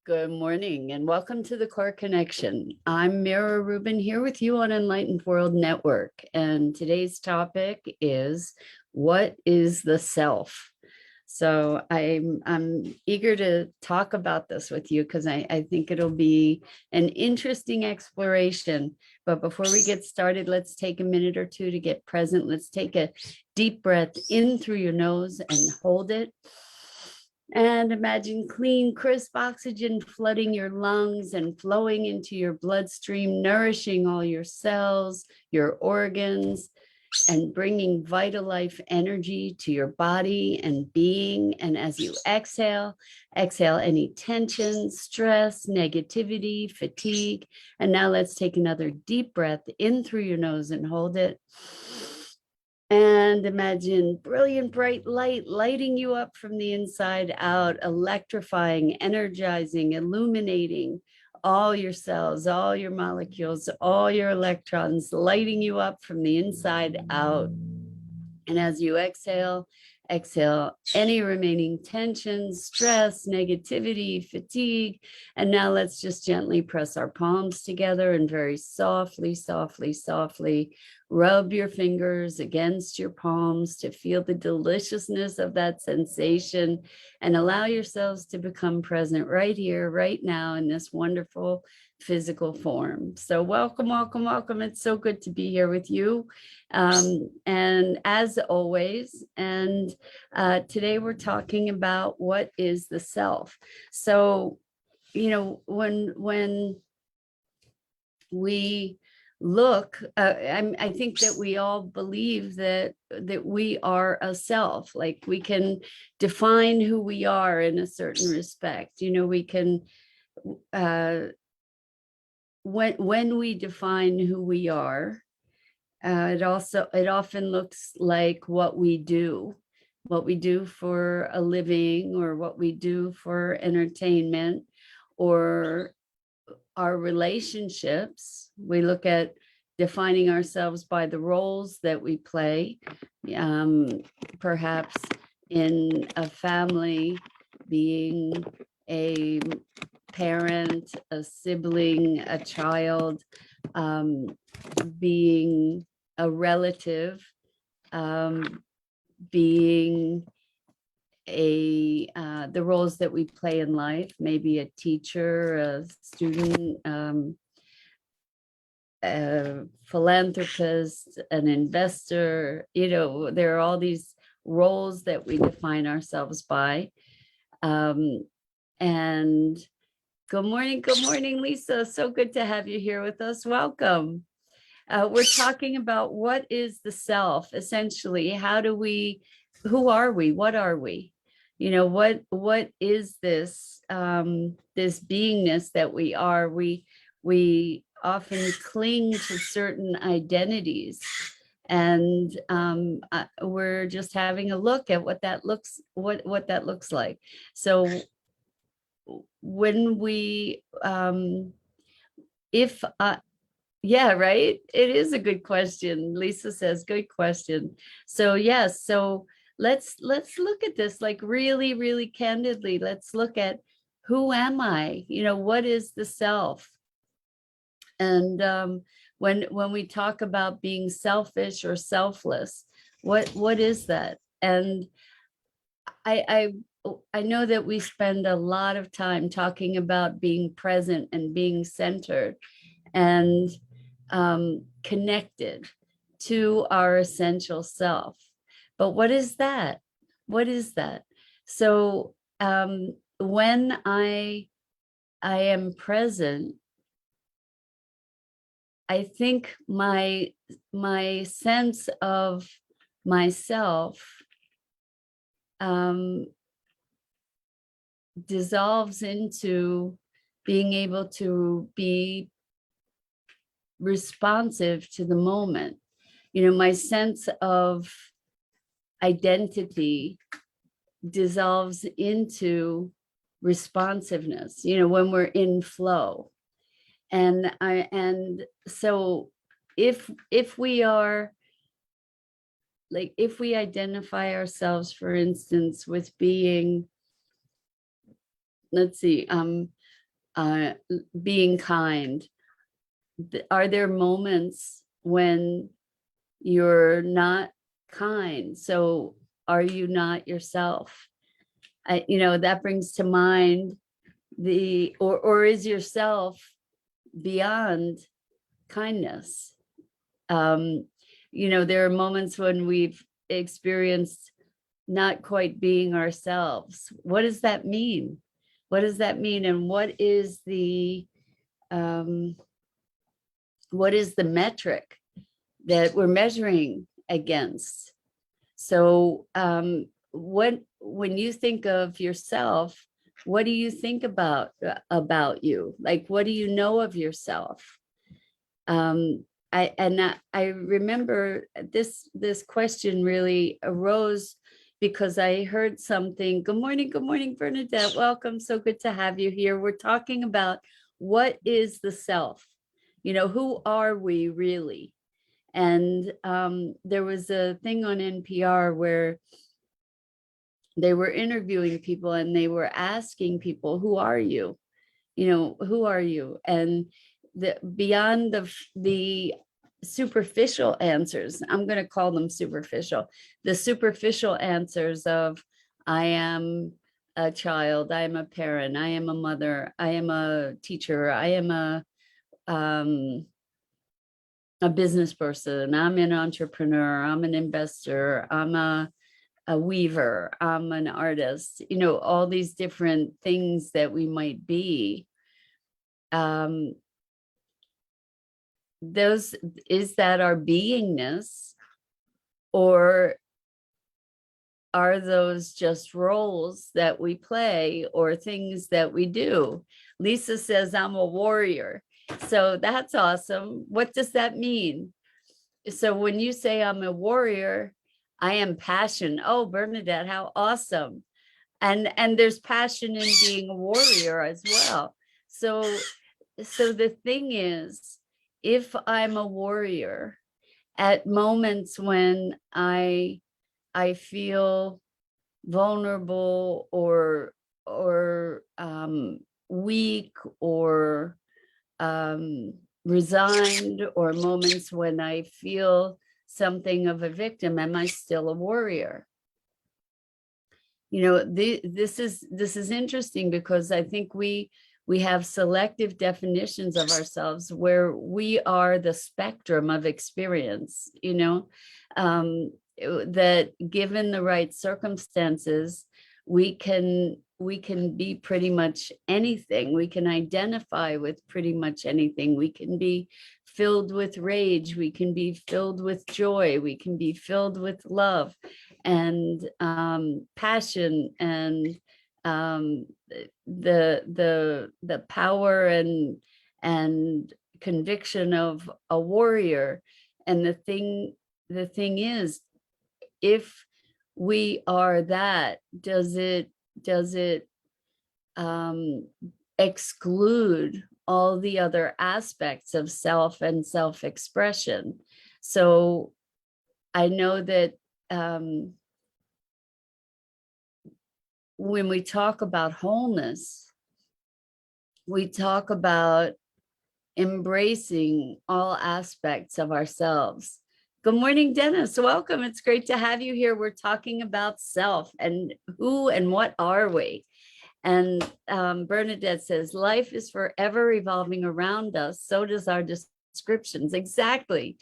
Good morning and welcome to the Core Connection. I'm Mira Rubin here with you on Enlightened World Network. And today's topic is, what is the self? So I'm eager to talk about this with you because I think it'll be an interesting exploration. But before we get started, let's take a minute or two to get present. Let's take a deep breath in through your nose and hold it. And imagine clean, crisp oxygen flooding your lungs and flowing into your bloodstream, nourishing all your cells, your organs, and bringing vital life energy to your body and being. And as you exhale, exhale any tension, stress, negativity, fatigue. And now let's take another deep breath in through your nose and hold it. And imagine brilliant, bright light lighting you up from the inside out, electrifying, energizing, illuminating all your cells, all your molecules, all your electrons, lighting you up from the inside out. And as you exhale, exhale any remaining tension, stress, negativity, fatigue. And now let's just gently press our palms together and very softly, softly, softly rub your fingers against your palms to feel the deliciousness of that sensation and allow yourselves to become present right here, right now in this wonderful physical form. So welcome, welcome, welcome. It's so good to be here with you. And as always, and today we're talking about what is the self. So, you know, when we look, I think that we all believe that we are a self, like we can define who we are in a certain respect. You know, we can, when we define who we are, it often looks like what we do for a living, or what we do for entertainment, or our relationships. We look at defining ourselves by the roles that we play, perhaps in a family, being a parent, a sibling, a child, being a relative, being the roles that we play in life, maybe a teacher, a student, a philanthropist, an investor. You know, there are all these roles that we define ourselves by. And good morning, Lisa. So good to have you here with us. Welcome. We're talking about what is the self, essentially. Who are we? What are we? You know, what is this, this beingness that we are? We often cling to certain identities, and we're just having a look at what that looks like. So when we, yeah, right. It is a good question. Lisa says, good question. So yes, so let's look at this like really, really candidly. Let's look at, who am I? You know, what is the self? And when we talk about being selfish or selfless, what is that? And I know that we spend a lot of time talking about being present and being centered and connected to our essential self. But what is that? What is that? So when I am present, I think my sense of myself dissolves into being able to be responsive to the moment. You know, my sense of identity dissolves into responsiveness, you know, when we're in flow. And so if we are, like, if we identify ourselves, for instance, with being, let's see, being kind. Are there moments when you're not kind? So are you not yourself? That brings to mind or is yourself beyond kindness? There are moments when we've experienced not quite being ourselves. What does that mean? What does that mean? And um, what is the metric that we're measuring against? So when you think of yourself, what do you think about you? Like, what do you know of yourself? I remember this question really arose because I heard something. Good morning, Bernadette. Welcome. So good to have you here. We're talking about what is the self? Who are we really? And there was a thing on NPR where they were interviewing people and they were asking people, who are you? Who are you? And beyond the superficial answers, I'm going to call them superficial, the superficial answers of, I am a child, I am a parent, I am a mother, I am a teacher, I am a business person, I'm an entrepreneur, I'm an investor, I'm a weaver, I'm an artist, all these different things that we might be. Those, is that our beingness, or are those just roles that we play or things that we do? Lisa says, I'm a warrior. So that's awesome. What does that mean? So when you say I'm a warrior, I am passion. Oh, Bernadette, how awesome. And there's passion in being a warrior as well. So the thing is, if I'm a warrior, at moments when I feel vulnerable or weak or resigned, or moments when I feel something of a victim, am I still a warrior? This is interesting because I think we have selective definitions of ourselves where we are the spectrum of experience, that given the right circumstances, we can be pretty much anything. We can identify with pretty much anything. We can be filled with rage. We can be filled with joy. We can be filled with love and passion and the power and conviction of a warrior. And the thing is, if we are that, does it exclude all the other aspects of self and self-expression? So I know that when we talk about wholeness, we talk about embracing all aspects of ourselves. Good morning, Dennis. Welcome. It's great to have you here. We're talking about self and who and what are we. And Bernadette says, life is forever revolving around us. So does our descriptions. Exactly.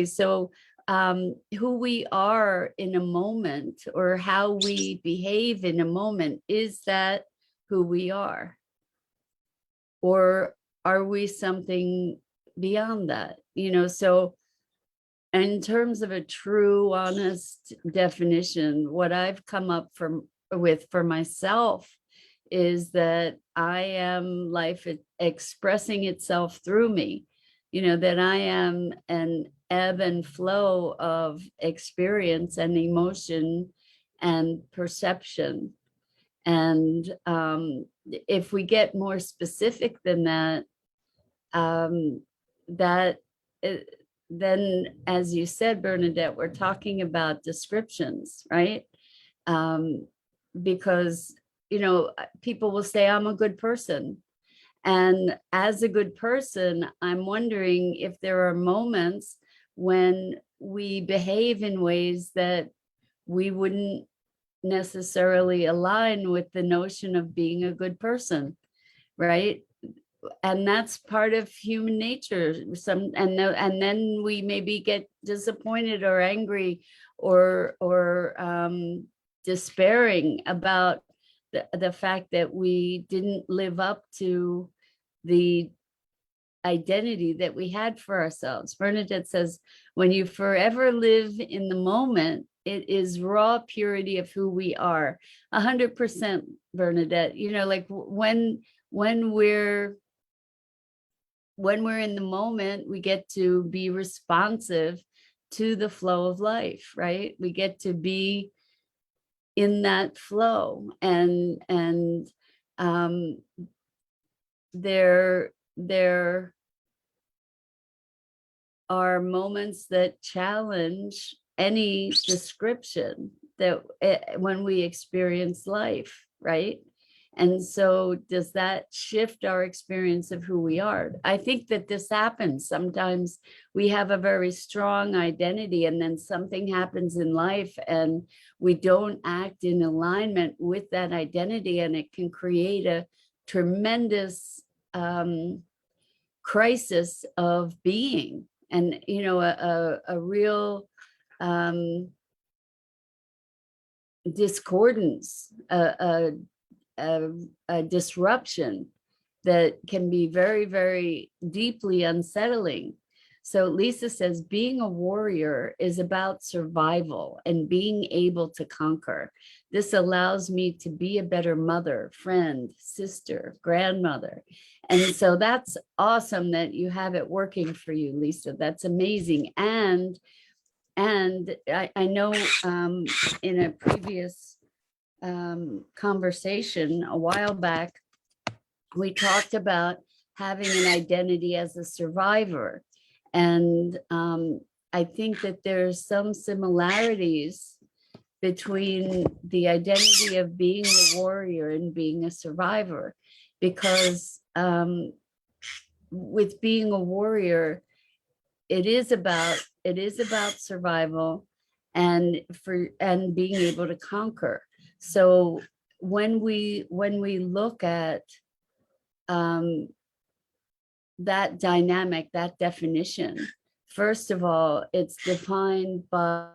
So who we are in a moment, or how we behave in a moment, is that who we are? Or are we something beyond that? So in terms of a true, honest definition, what I've come up with for myself is that I am life expressing itself through me, that I am an ebb and flow of experience and emotion and perception. And if we get more specific than that, that then, as you said, Bernadette, we're talking about descriptions, right? Because people will say, I'm a good person. And as a good person, I'm wondering if there are moments when we behave in ways that we wouldn't necessarily align with the notion of being a good person, right? And that's part of human nature. And then we maybe get disappointed or angry or despairing about the fact that we didn't live up to the identity that we had for ourselves. Bernadette says, when you forever live in the moment, it is raw purity of who we are. 100%, Bernadette. You know, like when we're in the moment, we get to be responsive to the flow of life, right? We get to be in that flow, and there are moments that challenge any description that when we experience life, right? And so does that shift our experience of who we are? I think that this happens. Sometimes we have a very strong identity and then something happens in life and we don't act in alignment with that identity, and it can create a tremendous crisis of being, and you know, a real discordance, a disruption that can be very, very deeply unsettling. So Lisa says, being a warrior is about survival and being able to conquer. This allows me to be a better mother, friend, sister, grandmother. And so that's awesome that you have it working for you, Lisa. That's amazing. And I know in a previous conversation a while back, we talked about having an identity as a survivor. And I think that there's some similarities between the identity of being a warrior and being a survivor, because with being a warrior, it is about survival and being able to conquer. So when we look at that dynamic, that definition, first of all, it's defined by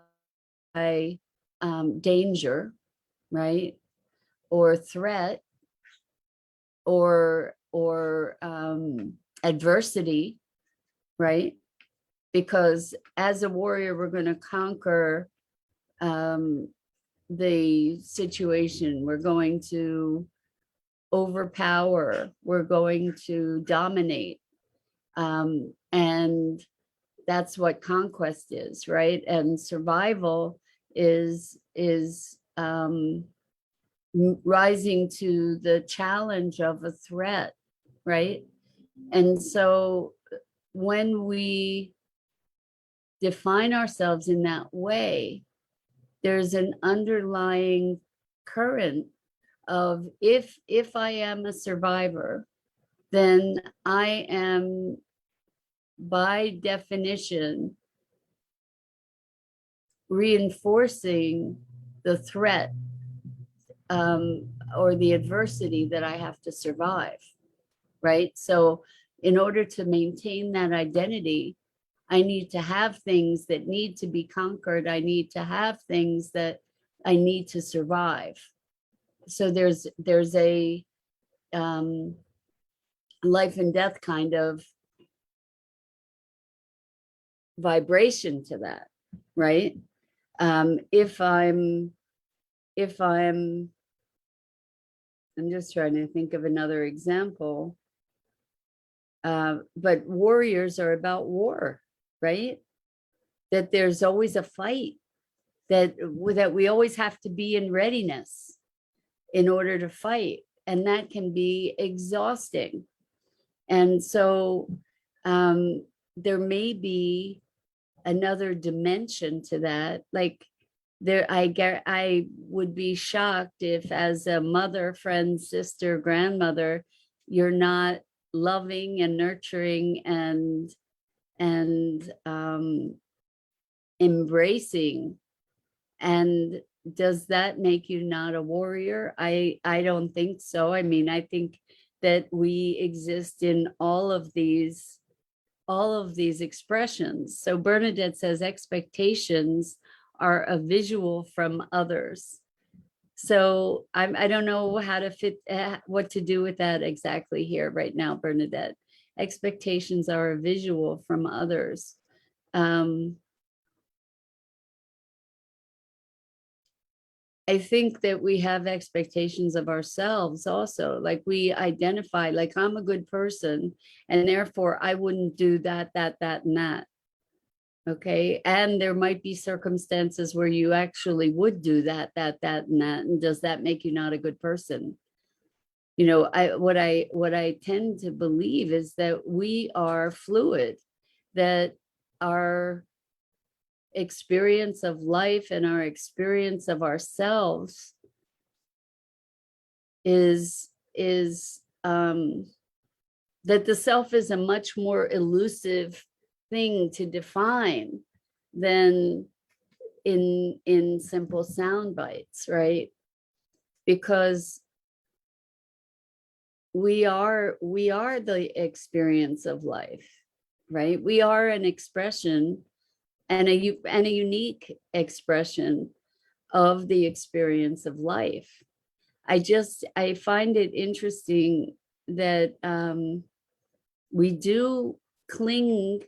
danger, right, or threat, or adversity, right? Because as a warrior, we're going to conquer the situation. We're going to overpower. We're going to dominate. And that's what conquest is, right? And survival is rising to the challenge of a threat, right? And so when we define ourselves in that way, there's an underlying current of if I am a survivor, then I am by definition reinforcing the threat or the adversity that I have to survive, right? So in order to maintain that identity, I need to have things that need to be conquered. I need to have things that I need to survive. So there's a life and death kind of vibration to that, right? If I'm just trying to think of another example. But warriors are about war, right? That there's always a fight, that we always have to be in readiness in order to fight. And that can be exhausting. And so there may be another dimension to that. Like I would be shocked if, as a mother, friend, sister, grandmother, you're not loving and nurturing and embracing. And does that make you not a warrior? I don't think so. I mean, I think that we exist in all of these expressions. So Bernadette says expectations are a visual from others. So I don't know how to fit what to do with that exactly here right now, Bernadette. Expectations are a visual from others. I think that we have expectations of ourselves also. Like we identify, like I'm a good person, and therefore I wouldn't do that, and that. Okay. And there might be circumstances where you actually would do that, and that. And does that make you not a good person? You know, what I tend to believe is that we are fluid, that our experience of life and our experience of ourselves is that the self is a much more elusive thing to define than in simple sound bites, right? Because we are the experience of life, right? We are an expression and a unique expression of the experience of life. I find it interesting that we do cling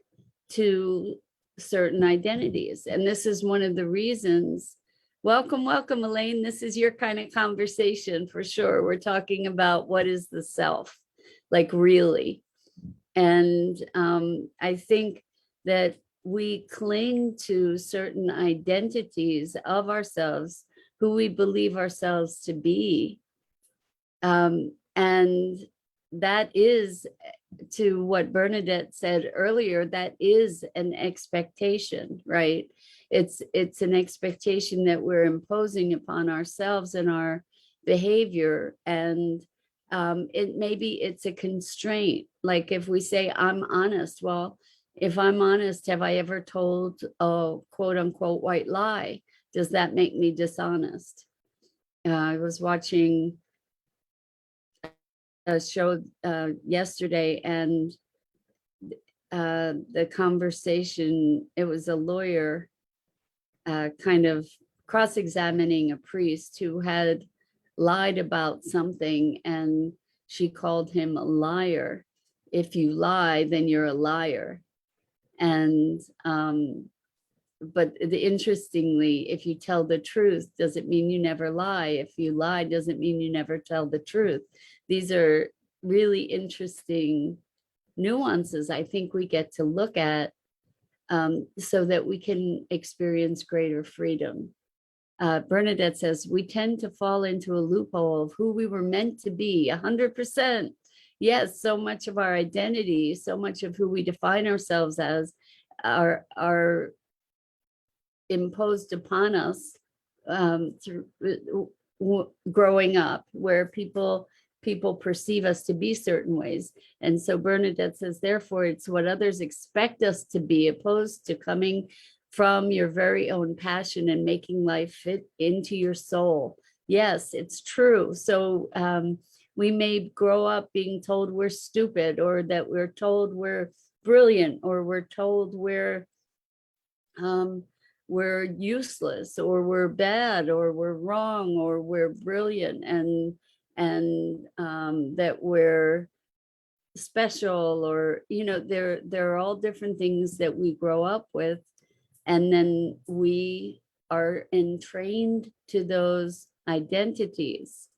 to certain identities. And this is one of the reasons. Welcome, welcome, Elaine. This is your kind of conversation for sure. We're talking about what is the self, like really. And I think that we cling to certain identities of ourselves, who we believe ourselves to be. And that is, to what Bernadette said earlier, that is an expectation, right? It's an expectation that we're imposing upon ourselves and our behavior. And it's a constraint. Like if we say, I'm honest, well, if I'm honest, have I ever told a quote unquote white lie? Does that make me dishonest? I was watching a show yesterday, and the conversation, it was a lawyer kind of cross-examining a priest who had lied about something, and she called him a liar. If you lie, then you're a liar. And but interestingly, if you tell the truth, does it mean you never lie? If you lie, doesn't mean you never tell the truth. These are really interesting nuances I think we get to look at so that we can experience greater freedom. Bernadette says, we tend to fall into a loophole of who we were meant to be, 100%. Yes, so much of our identity, so much of who we define ourselves as are imposed upon us through growing up, where people perceive us to be certain ways. And so Bernadette says, therefore, it's what others expect us to be, opposed to coming from your very own passion and making life fit into your soul. Yes, it's true. So we may grow up being told we're stupid, or that we're told we're brilliant, or we're told we're useless, or we're bad, or we're wrong, or we're brilliant, and that we're special, or there are all different things that we grow up with, and then we are entrained to those identities.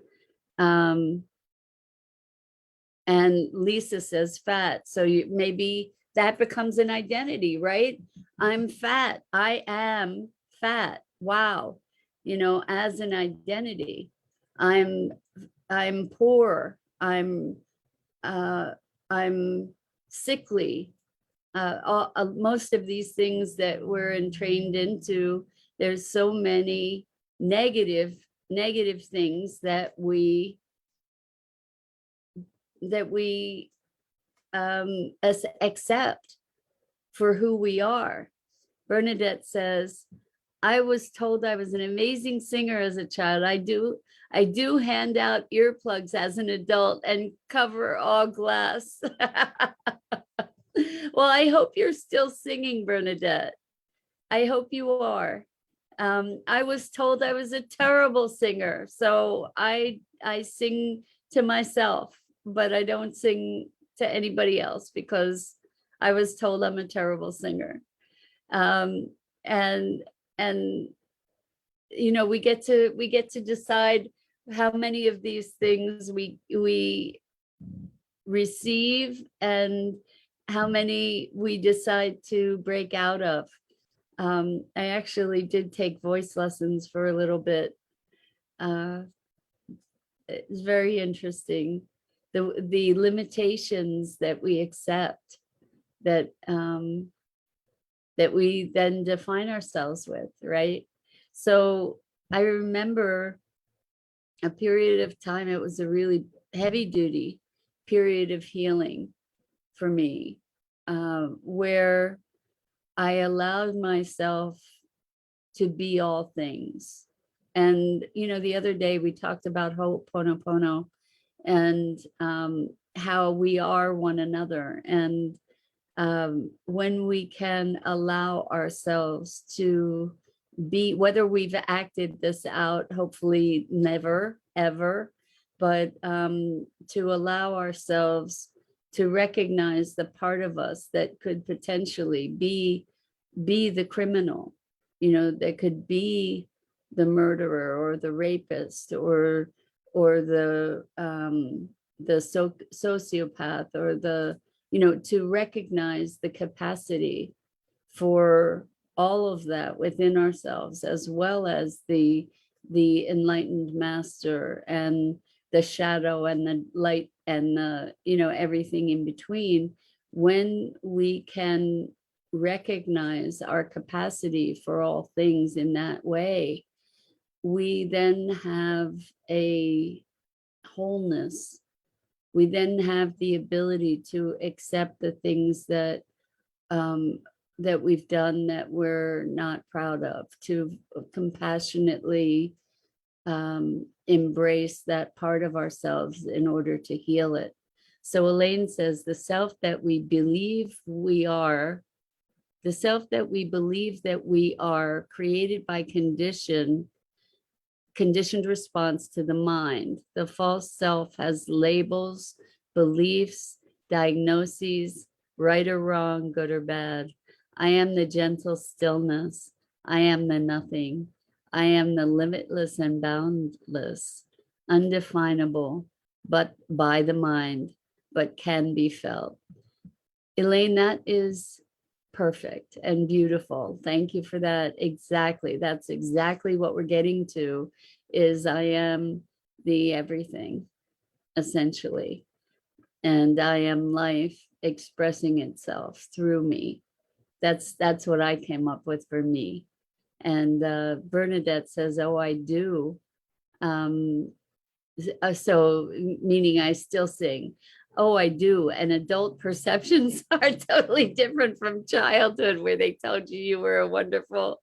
And Lisa says fat, so maybe that becomes an identity, right? I'm fat. I am fat. Wow. As an identity. I'm poor. I'm sickly. Most of these things that we're entrained into, there's so many negative things that we accept for who we are. Bernadette says, I was told I was an amazing singer as a child. I do hand out earplugs as an adult and cover all glass. Well, I hope you're still singing, Bernadette. I hope you are. I was told I was a terrible singer, so I sing to myself, but I don't sing to anybody else because I was told I'm a terrible singer. Um, and and you know, we get to decide how many of these things we receive and how many we decide to break out of. I actually did take voice lessons for a little bit. It's very interesting, the limitations that we accept, that that we then define ourselves with, right? So I remember a period of time, it was a really heavy duty period of healing for me, where I allowed myself to be all things. And, you know, the other day we talked about Ho'oponopono and how we are one another. And when we can allow ourselves to be, whether we've acted this out, hopefully never, ever, but to allow ourselves to recognize the part of us that could potentially be the criminal, you know, that could be the murderer or the rapist or the sociopath or the, you know, to recognize the capacity for all of that within ourselves, as well as the enlightened master and the shadow and the light and the, you know, everything in between. When we can recognize our capacity for all things in that way, we then have a wholeness. We then have the ability to accept the things that that we've done that we're not proud of, to compassionately embrace that part of ourselves in order to heal it. So Elaine says, the self that we believe we are, the self that we believe that we are, created by conditioned response to the mind. The false self has labels, beliefs, diagnoses, right or wrong, good or bad. I am the gentle stillness. I am the nothing. I am the limitless and boundless, undefinable, but by the mind, but can be felt. Elaine, that is perfect and beautiful. Thank you for that. Exactly. That's exactly what we're getting to, is I am the everything, essentially. And I am life expressing itself through me. That's what I came up with for me. And Bernadette says, oh, I do. So meaning I still sing. Oh, I do. And adult perceptions are totally different from childhood, where they told you you were a wonderful,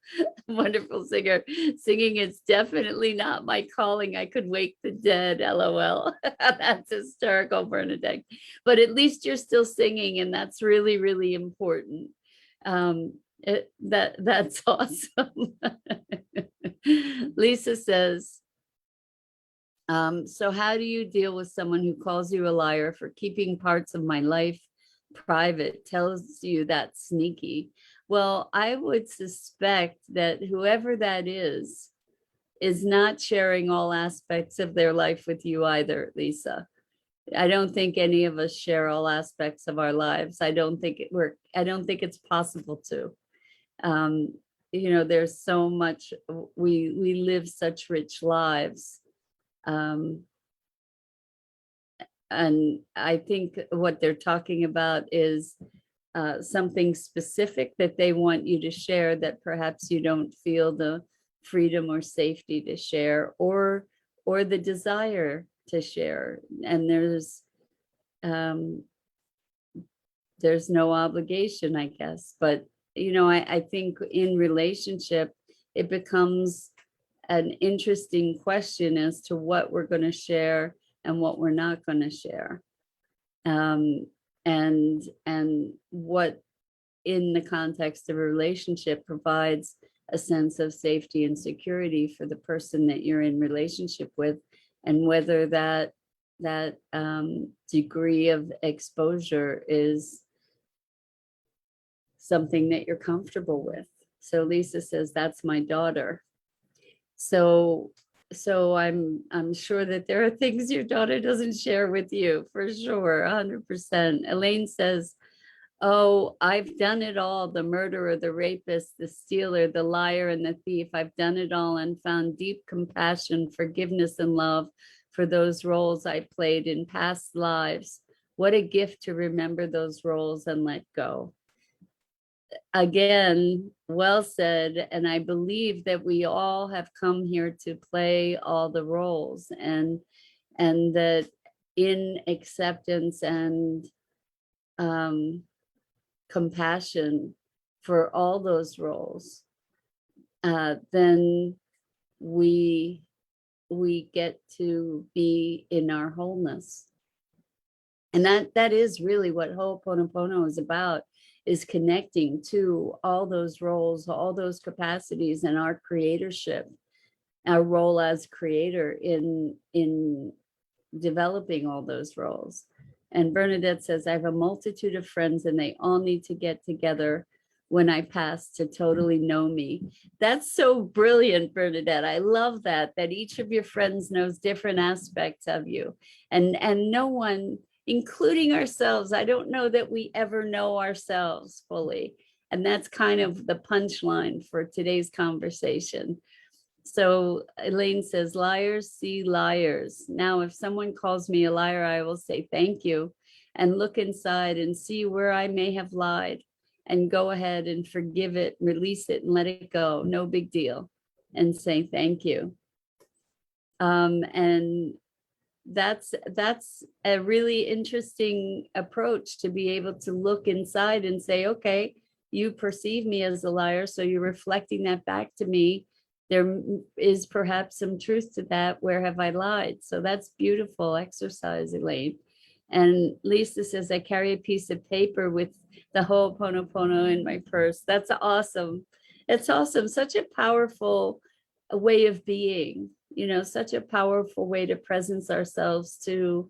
wonderful singer. Singing is definitely not my calling. I could wake the dead, LOL. That's hysterical, Bernadette. But at least you're still singing, and that's really, really important. That's awesome. Lisa says, so how do you deal with someone who calls you a liar for keeping parts of my life private, tells you that's sneaky? Well, I would suspect that whoever that is not sharing all aspects of their life with you either, Lisa. I don't think any of us share all aspects of our lives. I don't think it's possible to. You know, there's so much, we live such rich lives. And I think what they're talking about is something specific that they want you to share that perhaps you don't feel the freedom or safety to share, or the desire to share. And there's there's no obligation, I guess. But, I think in relationship, it becomes an interesting question as to what we're going to share and what we're not going to share. And what in the context of a relationship provides a sense of safety and security for the person that you're in relationship with, and whether that degree of exposure is something that you're comfortable with. So Lisa says, that's my daughter. So I'm sure that there are things your daughter doesn't share with you, for sure, 100%. Elaine says, oh, I've done it all: the murderer, the rapist, the stealer, the liar, and the thief. I've done it all and found deep compassion, forgiveness, and love for those roles I played in past lives. What a gift to remember those roles and let go. Again, well said. And I believe that we all have come here to play all the roles, and that in acceptance and compassion for all those roles, then we get to be in our wholeness. And that is really what Ho'oponopono is about, is connecting to all those roles, all those capacities, and our creatorship, our role as creator in developing all those roles. And Bernadette says, I have a multitude of friends and they all need to get together when I pass to totally know me. That's so brilliant, Bernadette. I love that each of your friends knows different aspects of you, and no one, including ourselves, I don't know that we ever know ourselves fully. And that's kind of the punchline for today's conversation. So Elaine says, liars see liars. Now, if someone calls me a liar, I will say thank you and look inside and see where I may have lied, and go ahead and forgive it, release it, and let it go. No big deal. And say thank you. And that's a really interesting approach, to be able to look inside and say, okay, you perceive me as a liar, so you're reflecting that back to me. There is perhaps some truth to that. Where have I lied? So that's beautiful exercise, Elaine. And Lisa says, I carry a piece of paper with the Ho'oponopono in my purse. That's awesome. It's awesome. Such a powerful way of being, such a powerful way to presence ourselves to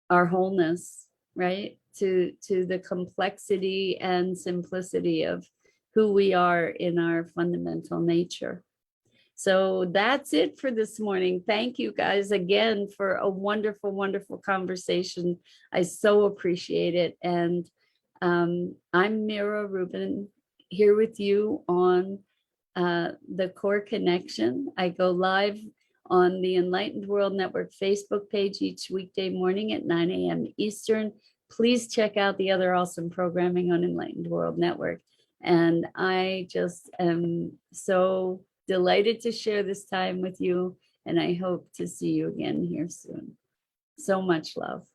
our wholeness, right? To the complexity and simplicity of who we are in our fundamental nature. So that's it for this morning. Thank you guys again for a wonderful, wonderful conversation. I so appreciate it. And I'm Mira Rubin, here with you on the Core Connection. I go live on the Enlightened World Network Facebook page each weekday morning at 9 a.m. Eastern. Please check out the other awesome programming on Enlightened World Network. And I just am so delighted to share this time with you, and I hope to see you again here soon. So much love.